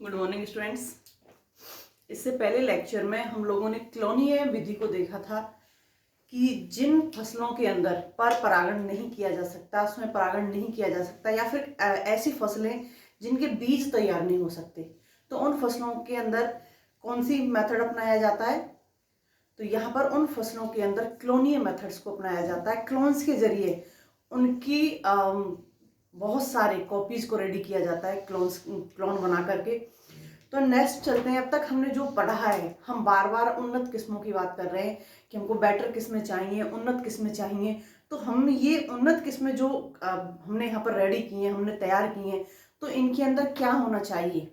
Good morning students. इससे पहले lecture में हम लोगों ने क्लोनीय विधि को देखा था कि जिन फसलों के अंदर पर परागण नहीं किया जा सकता, उसमें परागण नहीं किया जा सकता, या फिर ऐसी फसलें जिनके बीज तैयार नहीं हो सकते, तो उन फसलों के अंदर कौन सी मेथड अपनाया जाता है। तो यहाँ पर उन फसलों के अंदर क्लोनीय मेथड्स को अपनाया जाता है। क्लोन्स के जरिए उनकी बहुत सारे कॉपीज को रेडी किया जाता है, क्लोन बना करके। तो नेक्स्ट चलते हैं। अब तक हमने जो पढ़ा है, हम बार बार उन्नत किस्मों की बात कर रहे हैं कि हमको बेटर किस्में चाहिए, उन्नत किस्में चाहिए। तो हम ये उन्नत किस्में जो हमने यहाँ पर रेडी की हैं, हमने तैयार की हैं, तो इनके अंदर क्या होना चाहिए,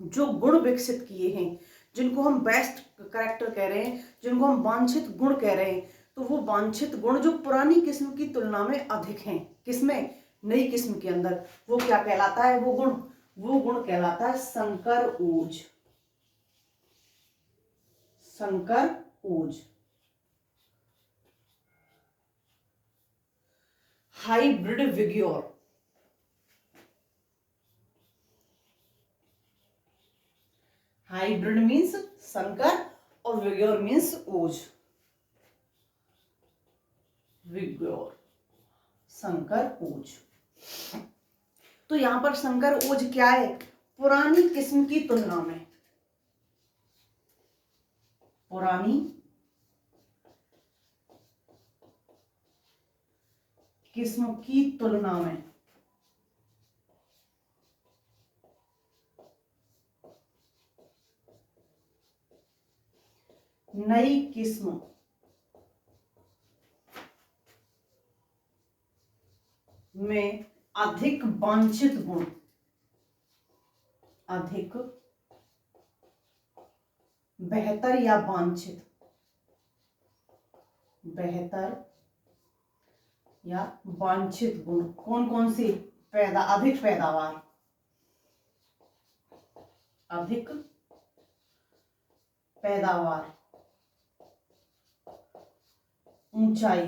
जो गुण विकसित किए हैं, जिनको हम बेस्ट कैरेक्टर कह रहे हैं, जिनको हम वांछित गुण कह रहे हैं, तो वो वांछित गुण जो पुरानी किस्म की तुलना में अधिक हैं, किसमें, नई किस्म के अंदर, वो क्या कहलाता है, वो गुण कहलाता है संकर ओज। संकर ओज। हाइब्रिड विग्योर। हाइब्रिड मीन्स संकर और विग्योर मीन्स ओज। विग्योर, संकर ओज। तो यहां पर संकर ओज क्या है, पुरानी किस्म की तुलना में, पुरानी किस्म की तुलना में नई किस्म में अधिक वांछित गुण, अधिक बेहतर या वांछित, बेहतर या वांछित गुण कौन कौन सी, अधिक पैदावार, अधिक पैदावार, ऊंचाई,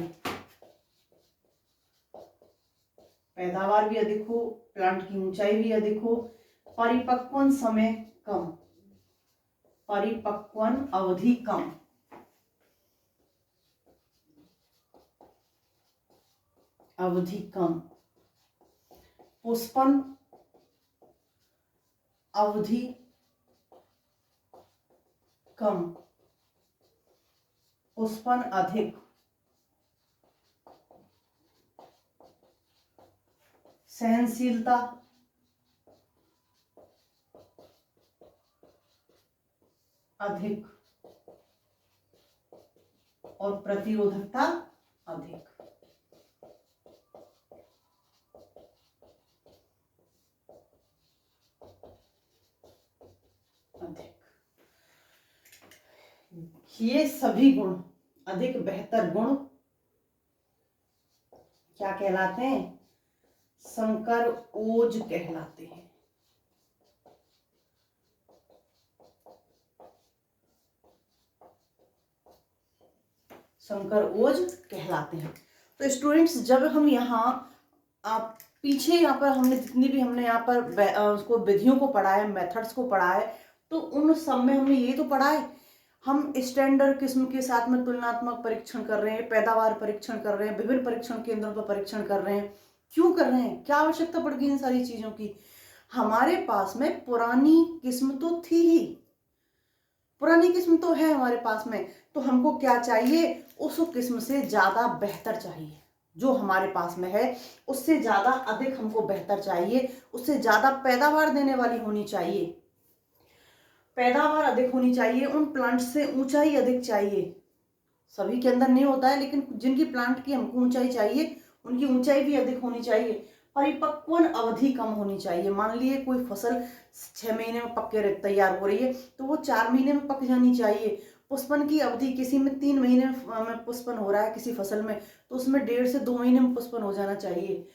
पैदावार भी अधिक हो, प्लांट की ऊंचाई भी अधिक हो, परिपक्वन समय कम, परिपक्वन अवधि कम, अवधि कम, पुष्पन अवधि कम, पुष्पन अधिक, सहनशीलता अधिक और प्रतिरोधकता अधिक। ये सभी गुण, अधिक बेहतर गुण क्या कहलाते हैं, संकर ओज कहलाते हैं। संकर ओज कहलाते हैं। तो स्टूडेंट्स, जब हम आप पीछे यहाँ पर हमने जितनी भी हमने यहाँ पर उसको विधियों को पढ़ा है, मेथड्स को पढ़ा है, तो उन सब में हमने ये तो पढ़ा है, हम स्टैंडर्ड किस्म के साथ में तुलनात्मक परीक्षण कर रहे हैं, पैदावार परीक्षण कर रहे हैं, विभिन्न परीक्षण केंद्रों पर परीक्षण कर रहे हैं। क्यों कर रहे हैं, क्या आवश्यकता पड़ गई इन सारी चीजों की। हमारे पास में पुरानी किस्म तो थी ही, पुरानी किस्म तो है हमारे पास में, तो हमको क्या चाहिए, उस किस्म से ज्यादा बेहतर चाहिए। जो हमारे पास में है उससे ज्यादा अधिक हमको बेहतर चाहिए, उससे ज्यादा पैदावार देने वाली होनी चाहिए, पैदावार अधिक होनी चाहिए, उन प्लांट से ऊंचाई अधिक चाहिए। सभी के अंदर नहीं होता है, लेकिन जिनकी प्लांट की हमको ऊंचाई चाहिए, उनकी ऊंचाई भी अधिक होनी चाहिए। परिपक्वन अवधि कम होनी चाहिए। मान लिए कोई फसल 6 महीने में पक के तैयार हो रही है, तो वो 4 महीने में पक जानी चाहिए। पुष्पन की अवधि, किसी में 3 महीने में पुष्पन हो रहा है किसी फसल में, तो उसमें 1.5 से 2 महीने में पुष्पन हो जाना चाहिए।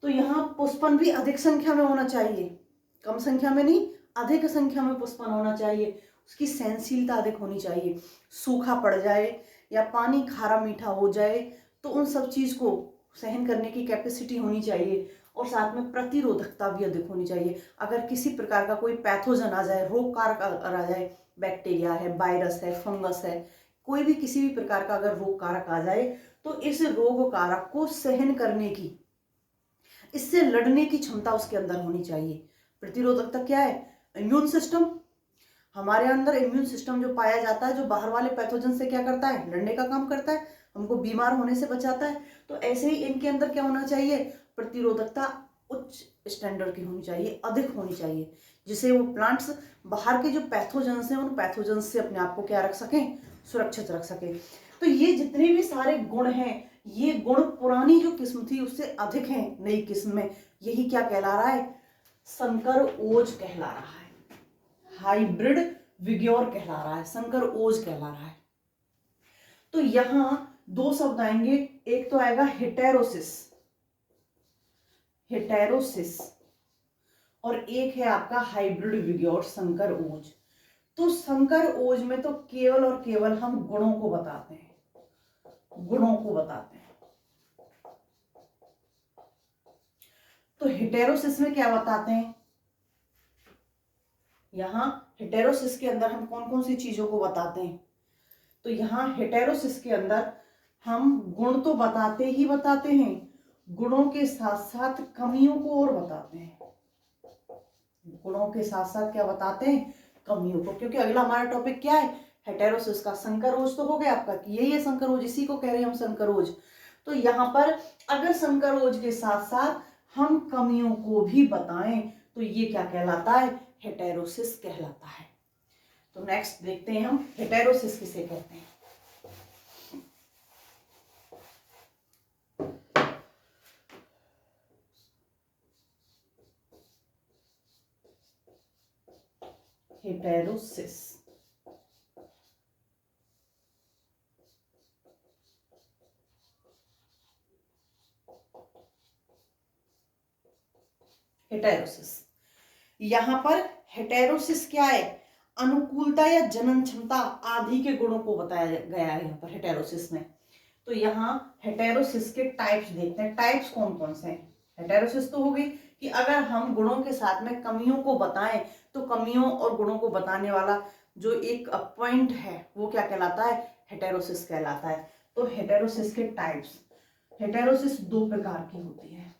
तो यहाँ पुष्पन भी अधिक संख्या में होना चाहिए, कम संख्या में नहीं, अधिक संख्या में पुष्पन होना चाहिए। उसकी सहनशीलता अधिक होनी चाहिए, सूखा पड़ जाए या पानी खारा मीठा हो जाए तो उन सब चीज को सहन करने की कैपेसिटी होनी चाहिए। और साथ में प्रतिरोधकता भी अधिक होनी चाहिए। अगर किसी प्रकार का कोई पैथोजन आ जाए, रोग कारक आ जाए, बैक्टीरिया है, वायरस है, फंगस है, कोई भी किसी भी प्रकार का अगर रोग कारक आ जाए तो इस रोग कारक को सहन करने की, इससे लड़ने की क्षमता उसके अंदर होनी चाहिए। प्रतिरोधकता क्या है? Immune system. हमारे अंदर इम्यून सिस्टम जो पाया जाता है, जो बाहर वाले पैथोजन से क्या करता है? लड़ने का काम करता है, हमको बीमार होने से बचाता है। तो ऐसे ही इनके अंदर क्या होना चाहिए? प्रतिरोधकता उच्च स्टैंडर्ड की होनी चाहिए, अधिक होनी चाहिए, जिससे वो प्लांट्स बाहर के जो पैथोजन्स हैं उन पैथोजन्स से अपने आप को क्या रख सकें? सुरक्षित रख सकें। तो ये जितने भी सारे गुण हैं, ये गुण पुरानी जो किस्म थी उससे अधिक हैं नई किस्म में। यही क्या कहला रहा है? संकर ओज कहला रहा है, हाइब्रिड विग्योर कहला रहा है, संकर ओज कहला रहा है। तो यहां दो शब्द आएंगे, एक तो आएगा हेटेरोसिस, हेटेरोसिस, और एक है आपका हाइब्रिड विग्योर, संकर ओज। तो संकर ओज में तो केवल और केवल हम गुणों को बताते हैं, गुणों को बताते हैं। तो हेटेरोसिस में क्या बताते हैं? यहां हेटेरोसिस के अंदर हम कौन कौन सी चीजों को बताते हैं? तो यहां हेटेरोसिस के अंदर हम गुण तो बताते ही बताते हैं, गुणों के साथ साथ कमियों को और बताते हैं। गुणों के साथ साथ क्या बताते हैं? कमियों को। क्योंकि अगला हमारा टॉपिक क्या है? हेटेरोसिस का। संकरोज तो हो गया आपका कि यही है संकरोज, इसी को कह रहे हैं हम संकरोज। तो यहाँ पर अगर संकरोज के साथ साथ हम कमियों को भी बताएं तो ये क्या कहलाता है? हेटेरोसिस कहलाता है। तो नेक्स्ट देखते हैं हम हेटेरोसिस किसे कहते हैं। हेटेरोसिस, हेटेरोसिस, यहां पर हेटेरोसिस क्या है? अनुकूलता या जनन क्षमता आदि के गुणों को बताया गया है यहाँ पर हेटेरोसिस में। तो यहाँ हेटेरोसिस के टाइप्स देखते हैं, टाइप्स कौन कौन से हैं। हेटेरोसिस तो हो गई कि अगर हम गुणों के साथ में कमियों को बताएं तो कमियों और गुणों को बताने वाला जो एक पॉइंट है वो क्या कहलाता है? हेटेरोसिस कहलाता है। तो हेटेरोसिस के टाइप्स, हेटेरोसिस दो प्रकार की होती है,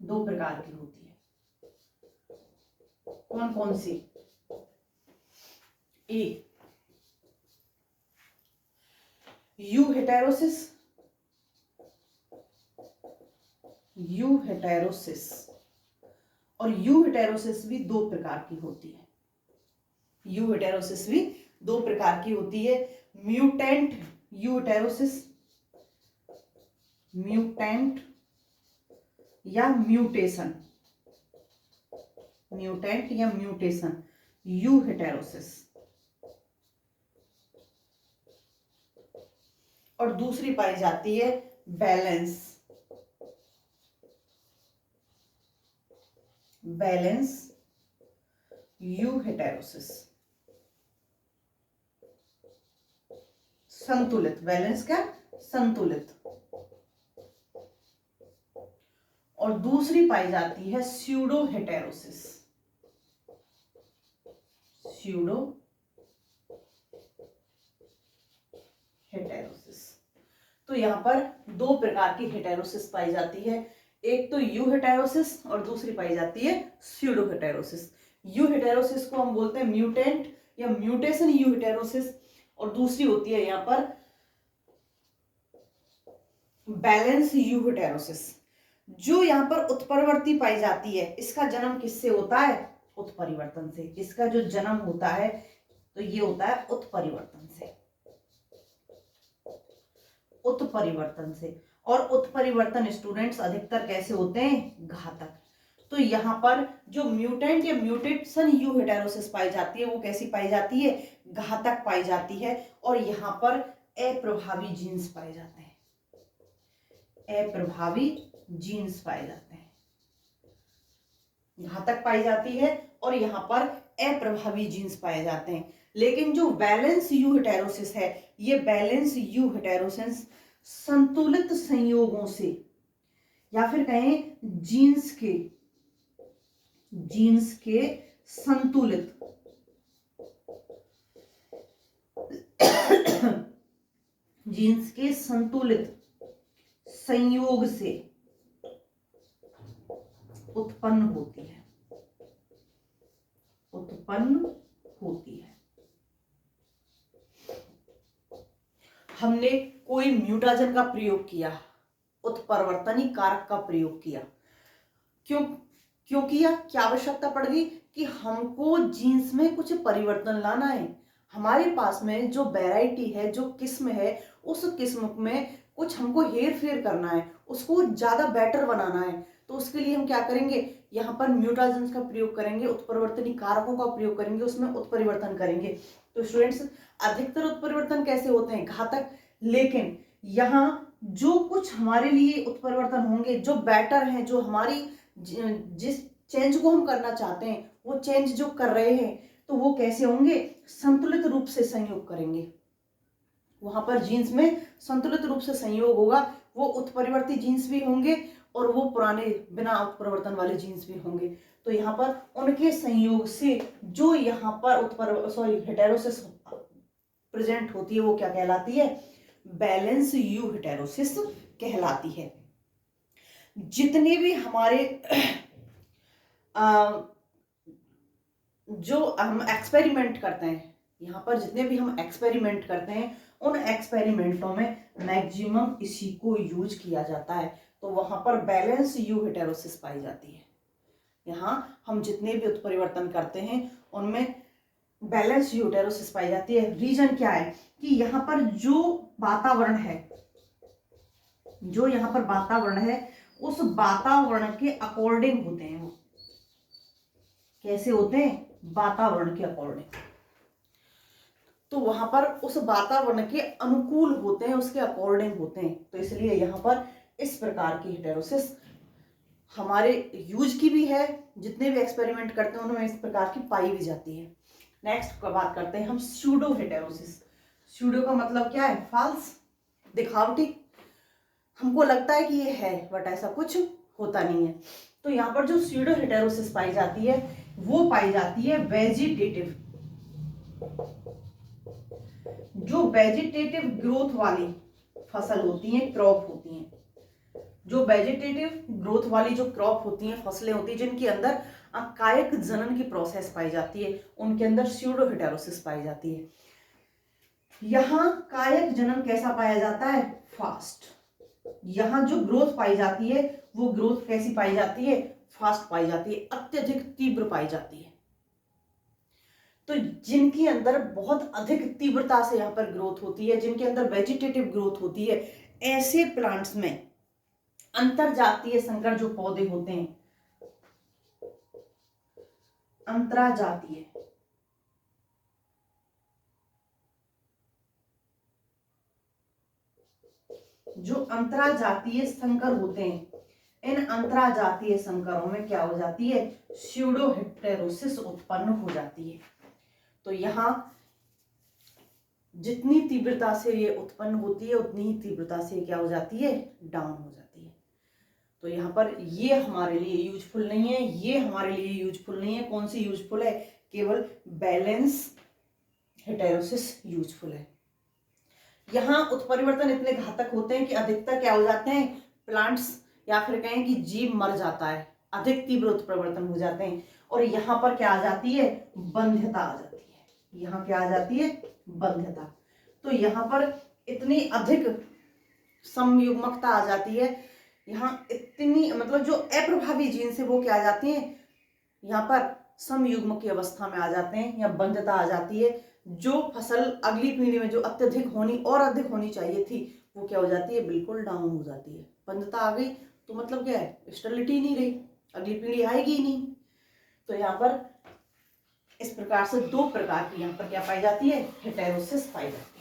दो प्रकार की होती है। कौन कौन सी? ए यू हेटेरोसिस, यू हेटेरोसिस, और यू हेटेरोसिस भी दो प्रकार की होती है। यू हेटेरोसिस भी दो प्रकार की होती है। म्यूटेंट यू हेटेरोसिस, म्यूटेंट या म्यूटेशन, म्यूटेंट या म्यूटेशन, यू हेटेरोसिस। और दूसरी पाई जाती है बैलेंस, बैलेंस यू हेटेरोसिस, संतुलित, बैलेंस क्या? संतुलित। और दूसरी पाई जाती है स्यूडो हेटेरोसिस, स्यूडो हेटेरोसिस। तो यहां पर दो प्रकार की हेटेरोसिस पाई जाती है, एक तो यू हेटेरोसिस और दूसरी पाई जाती है स्यूडो हेटेरोसिस। यू हेटेरोसिस को हम बोलते हैं म्यूटेंट या म्यूटेशन यू हेटेरोसिस, और दूसरी होती है यहां पर बैलेंस यू हेटेरोसिस। जो यहां पर उत्परिवर्ती पाई जाती है, इसका जन्म किससे होता है? उत्परिवर्तन से। इसका जो जन्म होता है तो ये होता है उत्परिवर्तन से, उत्परिवर्तन से। और उत्परिवर्तन स्टूडेंट्स अधिकतर कैसे होते हैं? घातक। तो यहाँ पर जो म्यूटेंट या म्यूटेशन यू हेटेरोसिस पाई जाती है वो कैसी पाई जाती है? घातक पाई जाती है। और यहाँ पर अप्रभावी जीन्स पाए जाते हैं, अप्रभावी जीन्स पाए जाते हैं, घातक पाई जाती है और यहाँ पर अप्रभावी जीन्स पाए जाते हैं। लेकिन जो बैलेंस यू हेटेरोसिस है, ये बैलेंस यू हेटेरोसिस संतुलित संयोगों से, या फिर कहें जीन्स के संतुलित जीन्स के संतुलित संयोग से उत्पन्न होती है। हमने कोई म्यूटाजन का प्रयोग किया, उत्परिवर्तनीय कारक का प्रयोग किया। क्यों किया? क्या आवश्यकता पड़ गई कि हमको जीन्स में कुछ परिवर्तन लाना है। हमारे पास में जो वैरायटी है, जो किस्म है, उस किस्म में कुछ हमको हेर फेर करना है, उसको ज्यादा बेटर बनाना है। तो उसके लिए हम क्या करेंगे? यहाँ पर म्यूटाजेंस का प्रयोग करेंगे, उत्परिवर्तनीय कारकों का प्रयोग करेंगे, उसमें उत्परिवर्तन करेंगे। तो स्टूडेंट्स, अधिकतर उत्परिवर्तन कैसे होते हैं? घातक। लेकिन यहाँ जो कुछ हमारे लिए उत्परिवर्तन होंगे, जो बेटर हैं, जो हमारी जिस चेंज को हम करना चाहते हैं, वो चेंज जो कर रहे हैं, तो वो कैसे होंगे? संतुलित रूप से संयोग करेंगे। वहां पर जीन्स में संतुलित रूप से संयोग होगा। वो उत्परिवर्ती जीन्स भी होंगे और वो पुराने बिना उत्परिवर्तन वाले जीन्स भी होंगे। तो यहाँ पर उनके संयोग से जो यहाँ पर हेटेरोसिस प्रेजेंट होती है, वो क्या कहलाती है? बैलेंस यू हेटेरोसिस कहलाती है। जितने भी हमारे जो हम एक्सपेरिमेंट करते हैं, यहाँ पर जितने भी हम एक्सपेरिमेंट करते हैं, उन एक्सपेरिमेंटों में मैक्सिमम इसी को यूज किया जाता है। तो वहां पर बैलेंस यू हेटेरोसिस पाई जाती है। यहाँ हम जितने भी उत्परिवर्तन करते हैं उनमें बैलेंस यू हेटेरोसिस पाई जाती है। रीजन क्या है कि यहाँ पर जो वातावरण है, उस वातावरण के अकॉर्डिंग होते हैं। वो कैसे होते हैं? वातावरण के अकॉर्डिंग। तो वहां पर उस वातावरण के अनुकूल होते हैं, उसके अकॉर्डिंग होते हैं। तो इसलिए यहाँ पर इस प्रकार की हेटेरोसिस हमारे यूज की भी है, जितने भी एक्सपेरिमेंट करते हैं उनमें इस प्रकार की पाई भी जाती है। नेक्स्ट बात करते हैं हम स्यूडो हेटेरोसिस। स्यूडो का मतलब क्या है? फॉल्स, दिखावटी। हमको लगता है कि ये है, बट ऐसा कुछ होता नहीं है। तो यहाँ पर जो स्यूडो हेटेरोसिस पाई जाती है, वो पाई जाती है वेजिटेटिव, जो वेजिटेटिव ग्रोथ वाली फसल होती हैं, क्रॉप होती हैं। जो वेजिटेटिव ग्रोथ वाली जो क्रॉप होती हैं, फसलें होती हैं, जिनके अंदर कायक जनन की प्रोसेस पाई जाती है, उनके अंदर स्यूडो हेटेरोसिस पाई जाती है। यहां कायक जनन कैसा पाया जाता है? फास्ट। यहां जो ग्रोथ पाई जाती है, वो ग्रोथ कैसी पाई जाती है? फास्ट पाई जाती है, अत्यधिक तीव्र पाई जाती है। तो जिनके अंदर बहुत अधिक तीव्रता से यहाँ पर ग्रोथ होती है, जिनके अंदर वेजिटेटिव ग्रोथ होती है, ऐसे प्लांट्स में अंतरजातीय संकर जो पौधे होते हैं, अंतराजातीय, जो अंतराजातीय संकर होते हैं, इन अंतराजातीय संकरों में क्या हो जाती है? स्यूडो हेटेरोसिस उत्पन्न हो जाती है। तो यहां जितनी तीव्रता से ये उत्पन्न होती है, उतनी ही तीव्रता से क्या हो जाती है? डाउन हो जाती है। तो यहाँ पर ये हमारे लिए यूजफुल नहीं है, ये हमारे लिए यूजफुल नहीं है। कौन सी यूजफुल है? केवल बैलेंस हेटेरोसिस यूजफुल है। यहाँ उत्परिवर्तन इतने घातक होते हैं कि अधिकतर क्या हो जाते हैं? प्लांट्स या फिर कहें कि जीव मर जाता है, अधिक तीव्र उत्परिवर्तन हो जाते हैं। और यहाँ पर क्या आ जाती है? बंध्यता आ जाती है। यहाँ क्या आ जाती है? बंध्यता। तो यहाँ पर इतनी अधिक समयुग्मकता आ जाती है, यहाँ इतनी मतलब जो अप्रभावी जीन्स है वो क्या आ जाती है? यहाँ पर समयुग्म की अवस्था में आ जाते हैं, या बंध्यता आ जाती है। जो फसल अगली पीढ़ी में जो अत्यधिक होनी और अधिक होनी चाहिए थी, वो क्या हो जाती है? बिल्कुल डाउन हो जाती है। बंध्यता आ गई तो मतलब क्या है? स्टेबिलिटी नहीं रही, अगली पीढ़ी आएगी ही नहीं। तो यहाँ पर इस प्रकार से दो प्रकार की यहाँ पर क्या पाई जाती है? हेटेरोसिस पाई जाती है।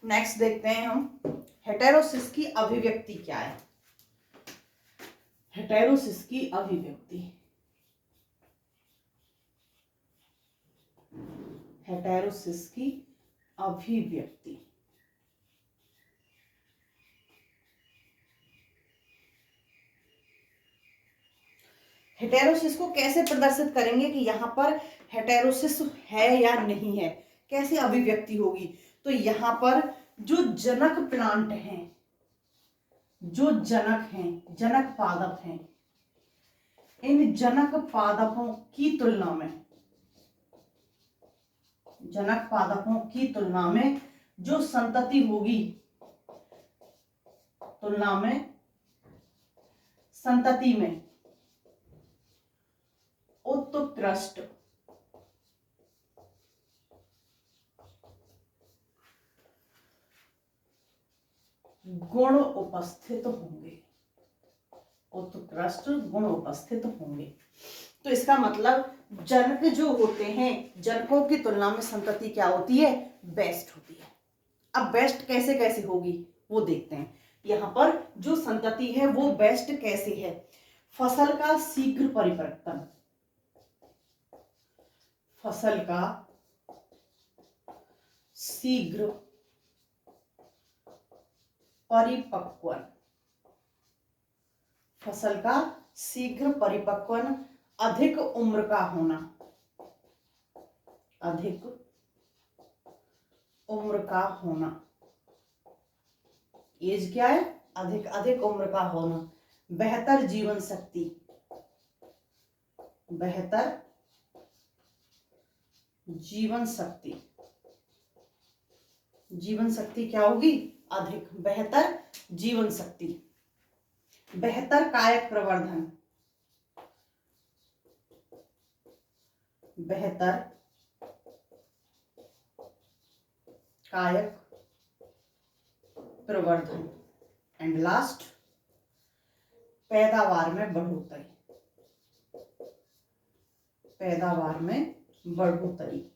नेक्स्ट देखते हैं हम हेटेरोसिस की अभिव्यक्ति क्या है। हेटेरोसिस की अभिव्यक्ति, हेटेरोसिस की अभिव्यक्ति। हेटेरोसिस को कैसे प्रदर्शित करेंगे कि यहाँ पर हेटेरोसिस है या नहीं है, कैसे अभिव्यक्ति होगी। तो यहाँ पर जो जनक प्लांट हैं, जो जनक हैं, जनक पादप हैं, इन जनक पादपों की तुलना में, जनक पादपों की तुलना में जो संतति होगी, तुलना में संतति में उत्कृष्ट गुण उपस्थित होंगे, उत्कृष्ट गुण उपस्थित होंगे। तो इसका मतलब जनक जो होते हैं, जनकों की तुलना में संतति क्या होती है, बेस्ट होती है। अब बेस्ट कैसे कैसे होगी वो देखते हैं। यहाँ पर जो संतति है वो बेस्ट कैसे है। फसल का शीघ्र परिपक्वता, फसल का शीघ्र परिपक्वन, फसल का शीघ्र परिपक्वन, अधिक उम्र का होना, अधिक उम्र का होना, एज क्या है, अधिक, अधिक उम्र का होना, बेहतर जीवन शक्ति, बेहतर जीवन शक्ति, जीवन शक्ति क्या होगी, अधिक, बेहतर जीवन शक्ति, बेहतर कायक प्रवर्धन, बेहतर कायक प्रवर्धन, एंड लास्ट पैदावार में बढ़ोतरी, पैदावार में बढ़ोतरी।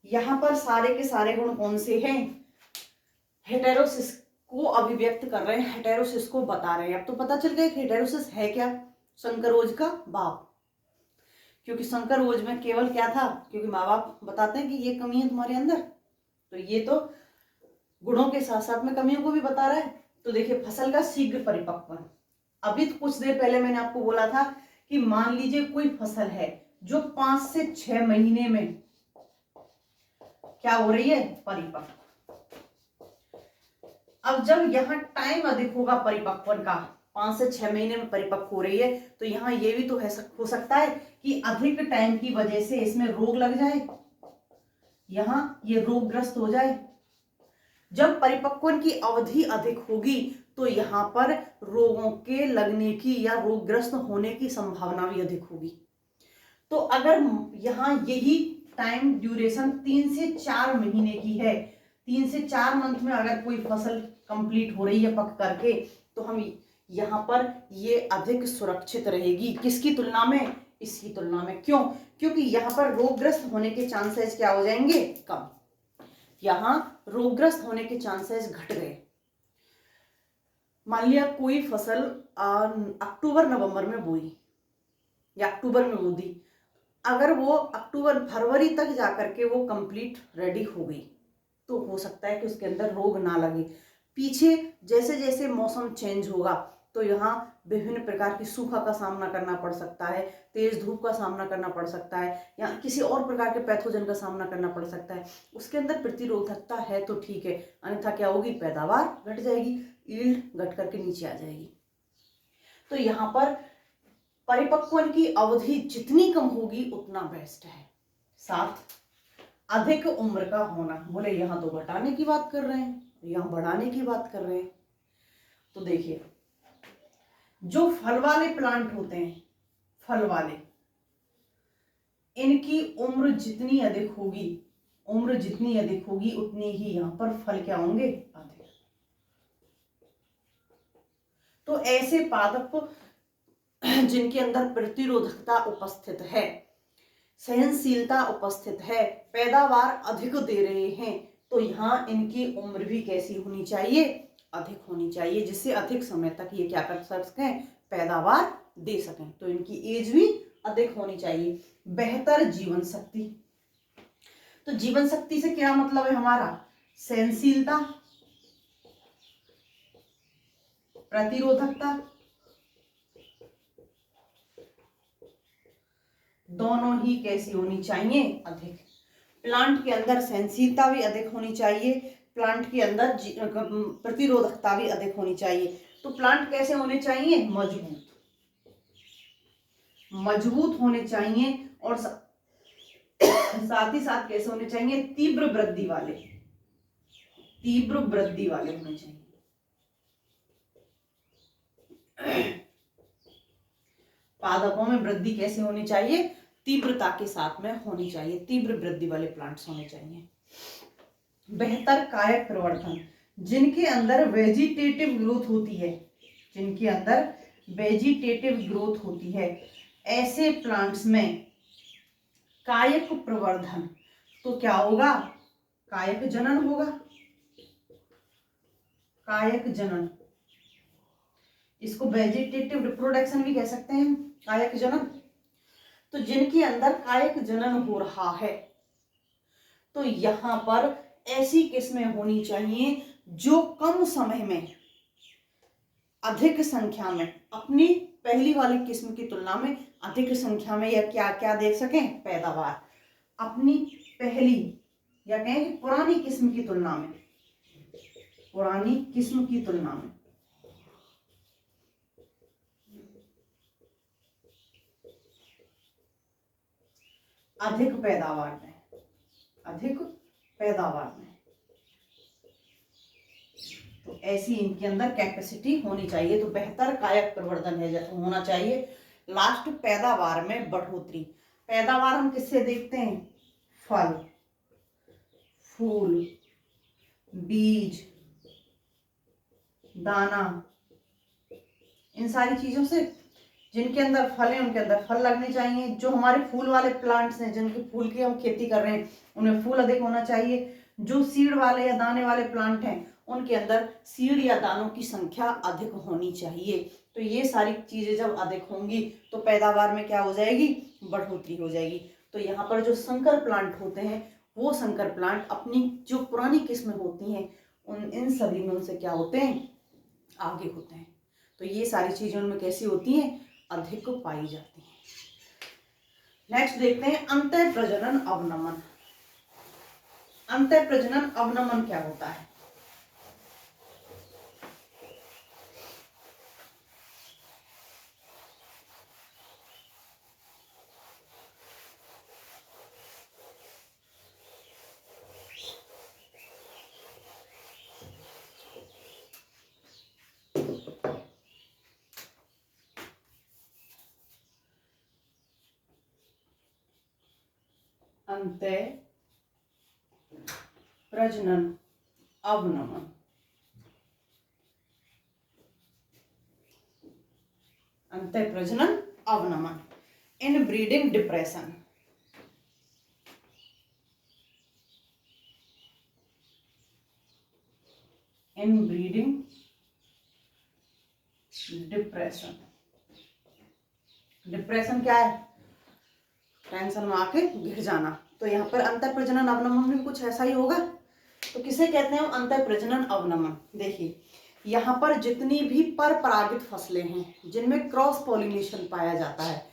यहां पर सारे के सारे गुण कौन से हैं, हेटेरोसिस को अभिव्यक्त कर रहे हैं, हेटेरोसिस को बता रहे हैं। अब तो पता चल गया हेटेरोसिस है क्या, संकरोज का बाप। क्योंकि संकरोज में केवल क्या था, क्योंकि माँ बाप बताते हैं कि ये कमी है तुम्हारे अंदर, तो ये तो गुणों के साथ साथ में कमियों को भी बता रहा है। तो देखिए फसल का शीघ्र परिपक्वन, अभी तो कुछ देर पहले मैंने आपको बोला था कि मान लीजिए कोई फसल है जो 5 से 6 महीने में क्या हो रही है, परिपक्व। अब जब यहाँ टाइम अधिक होगा परिपक्वन का, 5 से 6 महीने में परिपक्व हो रही है, तो यहाँ ये भी तो हो सकता है कि अधिक टाइम की वजह से इसमें रोग लग जाए, यहाँ ये रोगग्रस्त हो जाए। जब परिपक्वन की अवधि अधिक होगी तो यहाँ पर रोगों के लगने की या रोगग्रस्त होने की संभावना भी अधिक होगी। तो अगर यहाँ यही टाइम ड्यूरेशन 3 से 4 महीने की है, 3 से 4 मंथ में अगर कोई फसल कंप्लीट हो रही है पक करके, तो हम यहाँ पर ये अधिक सुरक्षित रहेगी, किसकी तुलना में, इसकी तुलना में। क्यों, क्योंकि यहाँ पर रोगग्रस्त होने के चांसेस क्या हो जाएंगे, कम, यहाँ रोगग्रस्त होने के चांसेस घट गए। मान लिया कोई फसल अक्टूबर नवंबर में बोई या अक्टूबर में बो दी, अगर वो अक्टूबर फरवरी तक जाकर के वो कंप्लीट रेडी हो गई, तो हो सकता है कि उसके अंदर रोग ना लगे। पीछे जैसे जैसे मौसम चेंज होगा तो यहाँ विभिन्न प्रकार की सूखा का सामना करना पड़ सकता है, तेज धूप का सामना करना पड़ सकता है, या किसी और प्रकार के पैथोजन का सामना करना पड़ सकता है। उसके अंदर प्रतिरोधकता है तो ठीक है, अन्यथा क्या होगी, पैदावार घट जाएगी, यील्ड घट करके नीचे आ जाएगी। तो यहाँ पर परिपक्वन की अवधि जितनी कम होगी उतना बेस्ट है। साथ अधिक उम्र का होना, बोले यहाँ तो घटाने की बात कर रहे हैं, यहाँ बढ़ाने की बात कर रहे हैं। तो देखिए जो फल वाले प्लांट होते हैं, फल वाले, इनकी उम्र जितनी अधिक होगी, उम्र जितनी अधिक होगी उतनी ही यहाँ पर फल क्या होंगे, अधिक। तो ऐसे पादप जिनके अंदर प्रतिरोधकता उपस्थित है, सहनशीलता उपस्थित है, पैदावार अधिक दे रहे हैं, तो यहाँ इनकी उम्र भी कैसी होनी चाहिए, अधिक होनी चाहिए, जिससे अधिक समय तक ये क्या कर सकें, पैदावार दे सकें। तो इनकी एज भी अधिक होनी चाहिए। बेहतर जीवन शक्ति, तो जीवन शक्ति से क्या मतलब है हमारा, सहनशीलता, प्रतिरोधकता, दोनों ही कैसी होनी चाहिए, अधिक। प्लांट के अंदर सहनशीलता भी अधिक होनी चाहिए, प्लांट के अंदर प्रतिरोधकता भी अधिक होनी चाहिए। तो प्लांट कैसे होने चाहिए, मजबूत, मजबूत होने चाहिए, और साथ ही साथ कैसे होने चाहिए, तीव्र वृद्धि वाले, तीव्र वृद्धि वाले होने चाहिए। पादपों में वृद्धि कैसे होनी चाहिए, तीव्रता के साथ में होनी चाहिए, तीव्र वृद्धि वाले प्लांट्स होने चाहिए। बेहतर कायक प्रवर्धन, जिनके अंदर वेजिटेटिव ग्रोथ होती है, जिनके अंदर वेजिटेटिव ग्रोथ होती है, ऐसे प्लांट्स में कायक प्रवर्धन, तो क्या होगा, कायक जनन होगा, कायक जनन, इसको वेजिटेटिव रिप्रोडक्शन भी कह सकते हैं, कायक जनन। तो जिनके अंदर कायक जनन हो रहा है, तो यहां पर ऐसी किस्में होनी चाहिए जो कम समय में अधिक संख्या में, अपनी पहली वाली किस्म की तुलना में अधिक संख्या में, या क्या क्या दे सकें, पैदावार, अपनी पहली या कहें कि पुरानी किस्म की तुलना में, पुरानी किस्म की तुलना में अधिक पैदावार में, अधिक पैदावार में, तो ऐसी इनके अंदर कैपेसिटी होनी चाहिए। तो बेहतर कायक प्रवर्धन है होना चाहिए। लास्ट, पैदावार में बढ़ोतरी, पैदावार हम किससे देखते हैं, फल, फूल, बीज, दाना, इन सारी चीजों से। जिनके अंदर फल है उनके अंदर फल लगने चाहिए। जो हमारे फूल वाले प्लांट्स हैं, जिनके फूल की हम खेती कर रहे हैं, उनमें फूल अधिक होना चाहिए। जो सीड वाले या दाने वाले प्लांट हैं, उनके अंदर सीड या दानों की संख्या अधिक होनी चाहिए। तो ये सारी चीजें जब अधिक होंगी तो पैदावार में क्या हो जाएगी, बढ़ोतरी हो जाएगी। तो यहाँ पर जो संकर प्लांट होते हैं, वो संकर प्लांट अपनी जो पुरानी किस्में होती हैं, इन सभी में उनसे क्या होते हैं, आगे होते हैं। तो ये सारी चीजें उनमें कैसी होती हैं, अधिक पाई जाती हैं। नेक्स्ट देखते हैं अंतः प्रजनन अवनमन। अंतः प्रजनन अवनमन क्या होता है, अंतः प्रजनन अवनमन, अंतः प्रजनन अवनमन, inbreeding depression, inbreeding depression. Depression क्या है, टेंशन में आके गिर जाना। तो यहाँ पर अंतर प्रजनन अवनमन भी कुछ ऐसा ही होगा। तो किसे कहते हैं अंतर प्रजनन अवनमन, देखिए यहाँ पर जितनी भी पर परागित फसलें हैं जिनमें क्रॉस पॉलिनेशन पाया जाता है,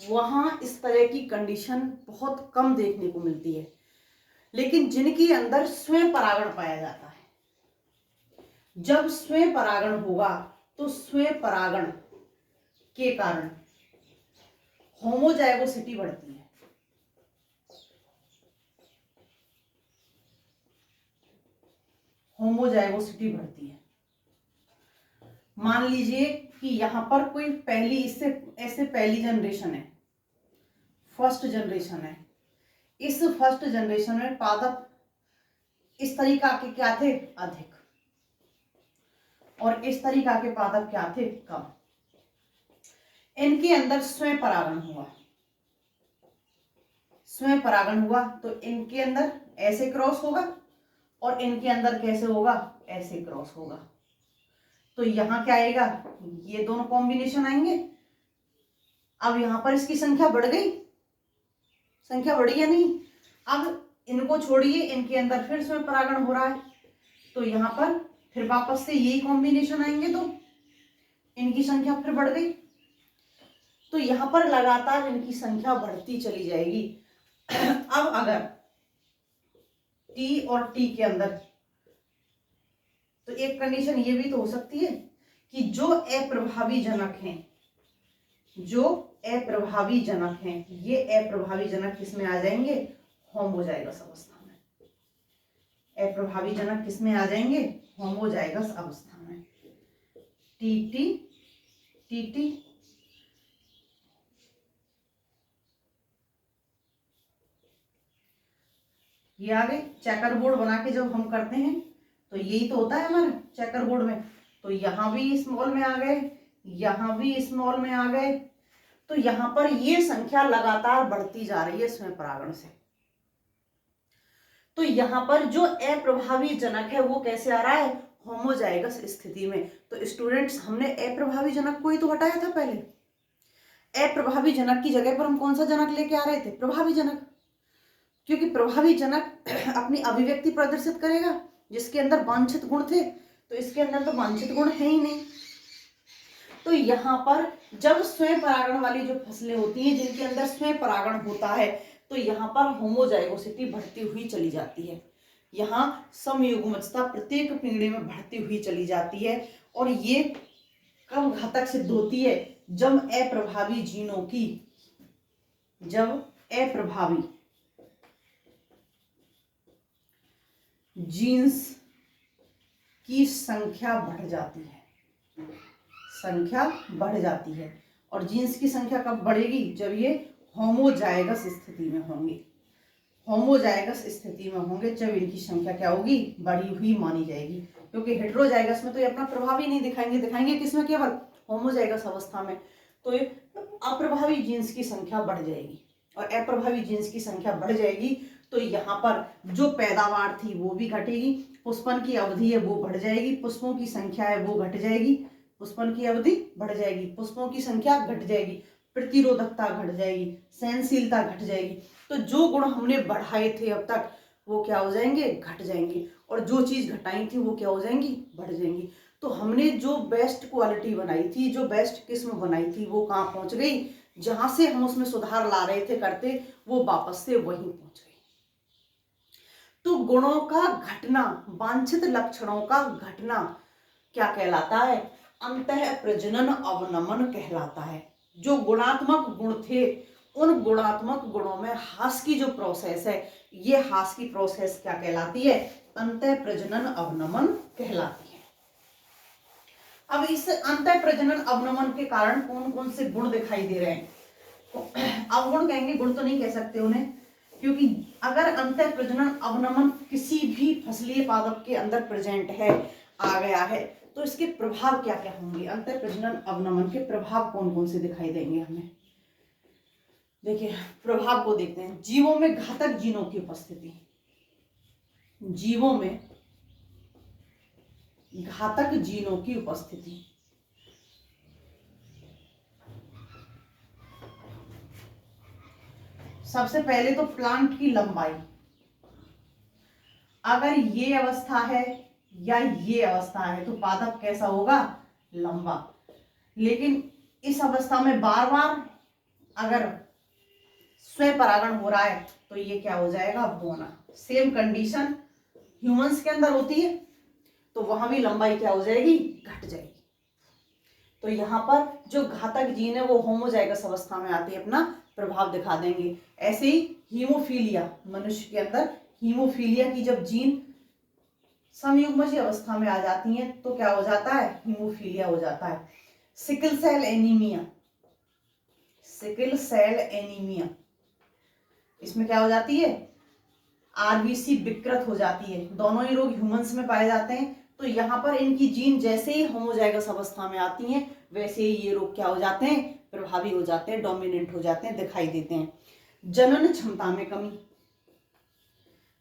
वहां इस तरह की कंडीशन बहुत कम देखने को मिलती है। लेकिन जिनके अंदर स्वयं परागण पाया जाता है, जब स्वयं परागण होगा तो स्वयं परागण के कारण होमोजाइगोसिटी बढ़ती है। होमोजाइगोसिटी बढ़ती है। मान लीजिए कि यहां पर कोई पहली इससे ऐसे पहली जनरेशन है, फर्स्ट जनरेशन है। इस फर्स्ट जनरेशन में पादप इस तरीका के क्या थे, अधिक, और इस तरीका के पादप क्या थे, कम। इनके अंदर स्वयं परागण हुआ, स्वयं परागण हुआ तो इनके अंदर ऐसे क्रॉस होगा और इनके अंदर कैसे होगा, ऐसे क्रॉस होगा। तो यहां क्या आएगा, ये दोनों कॉम्बिनेशन आएंगे। अब यहां पर इसकी संख्या बढ़ गई, संख्या बढ़ी या नहीं। अब इनको छोड़िए, इनके अंदर फिर स्वयं परागण हो रहा है, तो यहां पर फिर वापस से यही कॉम्बिनेशन आएंगे, तो इनकी संख्या फिर बढ़ गई। तो यहां पर लगातार इनकी संख्या बढ़ती चली जाएगी। अब अगर T और T के अंदर, तो एक कंडीशन ये भी तो हो सकती है कि जो अप्रभावी जनक हैं, जो अप्रभावी जनक हैं, ये अप्रभावी जनक किसमें आ जाएंगे, होमोजाइगस अवस्था में। अप्रभावी जनक किसमें आ जाएंगे, होमोजाइगस अवस्था में। टी टी ये आ गए। चेकर बोर्ड बना के जब हम करते हैं तो यही तो होता है हमारे चेकर बोर्ड में। तो यहां भी स्मॉल में आ गए, यहां भी स्मॉल में आ गए। तो यहां पर ये संख्या लगातार बढ़ती जा रही है स्वयं परागण से। तो यहां पर जो अप्रभावी जनक है वो कैसे आ रहा है, होमोजाइगस स्थिति में। तो स्टूडेंट्स, हमने अप्रभावी जनक को ही तो हटाया था पहले। अप्रभावी जनक की जगह पर हम कौन सा जनक लेके आ रहे थे, प्रभावी जनक। क्योंकि प्रभावी जनक अपनी अभिव्यक्ति प्रदर्शित करेगा जिसके अंदर वांछित गुण थे, तो इसके अंदर तो वांछित गुण है ही नहीं। तो यहाँ पर जब स्वयं परागण वाली जो फसलें होती हैं जिनके अंदर स्वयं परागण होता है, तो यहाँ पर होमोजाइगोसिटी बढ़ती हुई चली जाती है। यहाँ समयुग्मजता प्रत्येक पिंगड़े में बढ़ती हुई चली जाती है। और ये कब घातक सिद्ध होती है, जब अप्रभावी जीनों की, जब अप्रभावी जीन्स की संख्या बढ़ जाती है, संख्या बढ़ जाती है। और जीन्स की संख्या कब बढ़ेगी, जब ये होमोजाइगस स्थिति में होंगे। होमोजाइगस स्थिति में होंगे जब इनकी संख्या क्या होगी, बढ़ी हुई मानी जाएगी। क्योंकि हेटेरोजाइगस में तो ये अपना प्रभाव ही नहीं दिखाएंगे, दिखाएंगे किसमें, केवल होमोजाइगस अवस्था में। तो ये अप्रभावी जीन्स की संख्या बढ़ जाएगी और अप्रभावी जीन्स की संख्या बढ़ जाएगी। तो यहाँ पर जो पैदावार थी वो भी घटेगी, पुष्पन की अवधि है वो बढ़ जाएगी, पुष्पों की संख्या है वो घट जाएगी, पुष्पन की अवधि बढ़ जाएगी, पुष्पों की संख्या घट जाएगी, प्रतिरोधकता घट जाएगी, सहनशीलता घट जाएगी। तो जो गुण हमने बढ़ाए थे अब तक वो क्या हो जाएंगे, घट जाएंगे। और जो चीज घटाई थी वो क्या हो जाएंगी, बढ़ जाएंगी। तो हमने जो बेस्ट क्वालिटी बनाई थी, जो बेस्ट किस्म बनाई थी, वो कहाँ पहुंच गई, जहां से हम उसमें सुधार ला रहे थे करते, वो वापस से वहीं पहुंच गई। तो गुणों का घटना, वांछित लक्षणों का घटना क्या कहलाता है, अंतः प्रजनन अवनमन कहलाता है। जो गुणात्मक गुण थे उन गुणात्मक गुणों में ह्रास की जो प्रोसेस है, ये ह्रास की प्रोसेस क्या कहलाती है, अंतः प्रजनन अवनमन कहलाती है। अब इस अंतः प्रजनन अवनमन के कारण कौन कौन से गुण दिखाई दे रहे हैं। अवगुण कहेंगे, गुण तो नहीं कह सकते उन्हें, क्योंकि अगर अंतः प्रजनन अवनमन किसी भी फसलीय पादप के अंदर प्रेजेंट है, आ गया है, तो इसके प्रभाव क्या क्या होंगे। अंतः प्रजनन अवनमन के प्रभाव कौन कौन से दिखाई देंगे हमें, देखिए प्रभाव को देखते हैं। जीवों में घातक जीनों की उपस्थिति, जीवों में घातक जीनों की उपस्थिति, सबसे पहले तो प्लांट की लंबाई, अगर ये अवस्था है या ये अवस्था है तो पादप कैसा होगा, लंबा। लेकिन इस अवस्था में बार बार अगर स्वयं परागण हो रहा है तो ये क्या हो जाएगा, बोना। सेम कंडीशन ह्यूमंस के अंदर होती है, तो वहां भी लंबाई क्या हो जाएगी, घट जाएगी। तो यहाँ पर जो घातक जीन है वो होमोजाइगस अवस्था में आते हैं, अपना प्रभाव दिखा देंगे। ऐसे ही हीमोफीलिया, मनुष्य के अंदर हीमोफीलिया की जब जीन समयुग्मज अवस्था में आ जाती हैं तो क्या हो जाता है, हीमोफीलिया हो जाता है। Sickle cell anaemia, sickle cell anaemia, इसमें क्या हो जाती है, आरबीसी विकृत हो जाती है। दोनों ही रोग ह्यूमंस में पाए जाते हैं। तो यहाँ पर इनकी जीन जैसे ही होमोजाइगस अवस्था में आती हैं वैसे ही ये रोग क्या हो जाते हैं, प्रभावी हो जाते हैं, डोमिनेंट हो जाते हैं, दिखाई देते हैं। जनन क्षमता में कमी,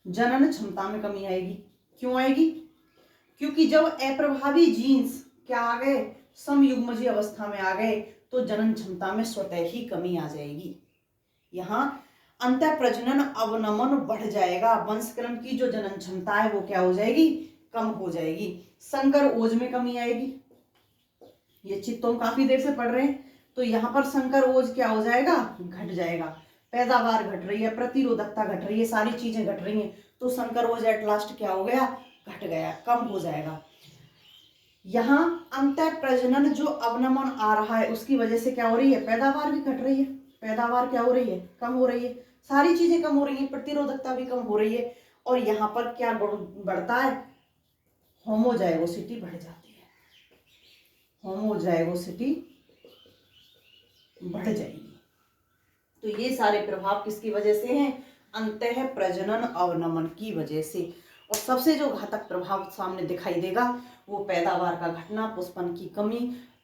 जनन क्षमता में कमी आएगी। क्यों आएगी? क्योंकि जब अप्रभावी जीन्स क्या आ गए, समयुग्मजीय अवस्था में आ गए, तो जनन क्षमता में स्वतः ही कमी आ जाएगी। यहाँ अंतः प्रजनन अवनमन बढ़ जाएगा, वंशक्रम की जो जनन क्षमता है वो क्या हो जाएगी, कम हो जाएगी। संकर ओज में कमी आएगी। ये चित्तों काफी देर से पढ़ रहे हैं, तो यहाँ पर संकर ओज क्या हो जाएगा, घट जाएगा। पैदावार घट रही है, प्रतिरोधकता घट रही है, सारी चीजें घट रही हैं, तो संकर ओज एट लास्ट क्या हो गया, घट गया, कम हो जाएगा। यहाँ अंतः प्रजनन जो अवनमन आ रहा है उसकी वजह से क्या हो रही है, पैदावार भी घट रही है, पैदावार क्या हो रही है, कम हो रही है, सारी चीजें कम हो रही है, प्रतिरोधकता भी कम हो रही है। और यहाँ पर क्या बढ़ता है, होमोजाइगोसिटी बढ़ जाती है, होमोजाइगोसिटी बढ़ जाएगी। तो ये सारे प्रभाव किसकी वजह से हैं, अंतः प्रजनन अवनमन की वजह से। और सबसे जो घातक प्रभाव सामने दिखाई देगा वो पैदावार का घटना, पुष्पन की कमी,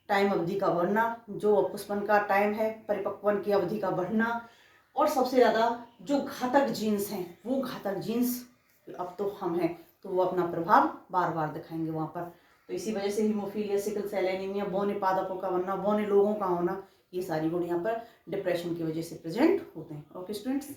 टाइम अवधि का बढ़ना, जो पुष्पन का टाइम है, परिपक्वन की अवधि का बढ़ना, और सबसे ज़्यादा जो घातक जीन्स हैं वो घातक जीन्स अब तो हम हैं, तो वो अपना प्रभाव बार बार दिखाएंगे वहाँ पर। तो इसी वजह से हीमोफीलिया, सिकल सेल एनीमिया, बौने पादपों का बनना, बौने लोगों का होना, ये सारी गुण यहाँ पर डिप्रेशन की वजह से प्रेजेंट होते हैं। Okay students.